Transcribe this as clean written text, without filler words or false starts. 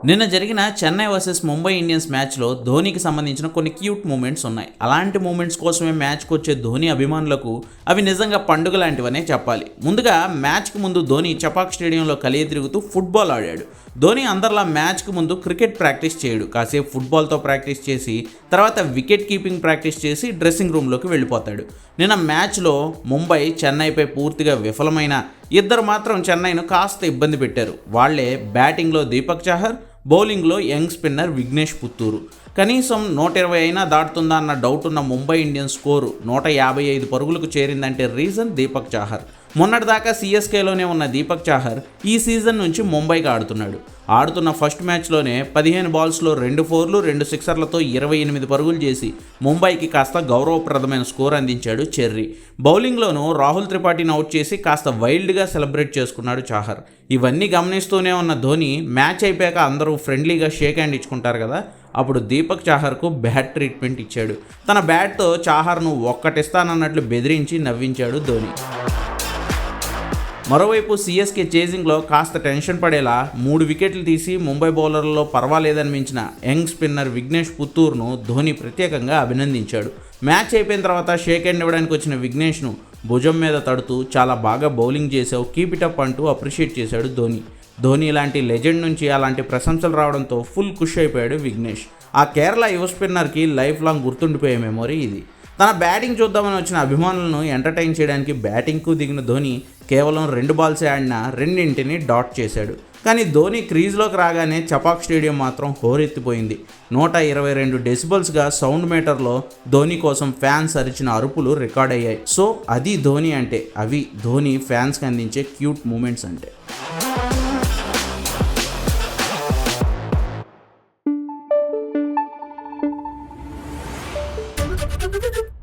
నిన్న జరిగిన Chennai versus Mumbai Indians మ్యాచ్లో ధోనీకి సంబంధించిన కొన్ని క్యూట్ మూమెంట్స్ ఉన్నాయి. అలాంటి మూమెంట్స్ కోసమే మ్యాచ్కి వచ్చే ధోని అభిమానులకు అవి నిజంగా పండుగ లాంటివనే చెప్పాలి. ముందుగా మ్యాచ్కి ముందు ధోని చపాక్ స్టేడియంలో కలియ తిరుగుతూ ఫుట్బాల్ ఆడాడు. ధోని అందరిలా మ్యాచ్కి ముందు క్రికెట్ ప్రాక్టీస్ చేయడు. కాసేపు ఫుట్బాల్తో ప్రాక్టీస్ చేసి తర్వాత వికెట్ కీపింగ్ ప్రాక్టీస్ చేసి డ్రెస్సింగ్ రూమ్లోకి వెళ్ళిపోతాడు. నిన్న మ్యాచ్లో ముంబై చెన్నైపై పూర్తిగా విఫలమైన ఇద్దరు మాత్రం చెన్నైను కాస్త ఇబ్బంది పెట్టారు. వాళ్లే బ్యాటింగ్లో దీపక్ చాహర్, బౌలింగ్లో యంగ్ స్పిన్నర్ విఘ్నేష్ పుత్తూరు. కనీసం 120 అయినా దాటుతుందా అన్న డౌట్ ఉన్న ముంబై ఇండియన్స్ స్కోరు 155 పరుగులకు చేరిందంటే రీజన్ దీపక్ చాహర్. మొన్నటిదాకా సిఎస్కేలోనే ఉన్న దీపక్ చాహర్ ఈ సీజన్ నుంచి ముంబైకి ఆడుతున్నాడు. ఆడుతున్న ఫస్ట్ మ్యాచ్లోనే 15 బాల్స్లో 2 4లు 2 సిక్సర్లతో 28 పరుగులు చేసి ముంబైకి కాస్త గౌరవప్రదమైన స్కోర్ అందించాడు చెర్రీ. బౌలింగ్లోనూ రాహుల్ త్రిపాఠిని అవుట్ చేసి కాస్త వైల్డ్గా సెలబ్రేట్ చేసుకున్నాడు చాహర్. ఇవన్నీ గమనిస్తూనే ఉన్న ధోని మ్యాచ్ అయిపోయాక అందరూ ఫ్రెండ్లీగా షేక్ హ్యాండ్ ఇచ్చుకుంటారు కదా, అప్పుడు దీపక్ చాహర్కు బ్యాట్ ట్రీట్మెంట్ ఇచ్చాడు. తన బ్యాట్తో చాహర్ను ఒక్కటిస్తానన్నట్లు బెదిరించి నవ్వించాడు ధోని. మరోవైపు సిఎస్కే చేజింగ్లో కాస్త టెన్షన్ పడేలా 3 వికెట్లు తీసి ముంబై బౌలర్లలో పర్వాలేదనిపించిన యంగ్ స్పిన్నర్ విఘ్నేష్ పుత్తూర్ను ధోని ప్రత్యేకంగా అభినందించాడు. మ్యాచ్ అయిపోయిన తర్వాత షేక్ హ్యాండ్ ఇవ్వడానికి వచ్చిన విఘ్నేష్ను భుజం మీద తడుతూ చాలా బాగా బౌలింగ్ చేసావు, కీప్ ఇట్ అప్ అంటూ అప్రిషియేట్ చేశాడు ధోని. ధోని లాంటి లెజెండ్ నుంచి అలాంటి ప్రశంసలు రావడంతో ఫుల్ ఖుష్ అయిపోయాడు విఘ్నేష్. ఆ కేరళ యువ స్పిన్నర్కి లైఫ్ లాంగ్ గుర్తుండిపోయే మెమొరీ ఇది. తన బ్యాటింగ్ చూద్దామని వచ్చిన అభిమానులను ఎంటర్టైన్ చేయడానికి బ్యాటింగ్కు దిగిన ధోని కేవలం 2 బాల్సే ఆడినా రెండింటిని డాట్ చేశాడు. కానీ ధోని క్రీజ్లోకి రాగానే చపాక్ స్టేడియం మాత్రం హోరెత్తిపోయింది. 122 డెసిబల్స్గా సౌండ్ మీటర్లో ధోని కోసం ఫ్యాన్స్ అరిచిన అరుపులు రికార్డ్ అయ్యాయి. సో అది ధోని అంటే, అవి ధోని ఫ్యాన్స్కి అందించే క్యూట్ మూమెంట్స్ అంటే. Thank you.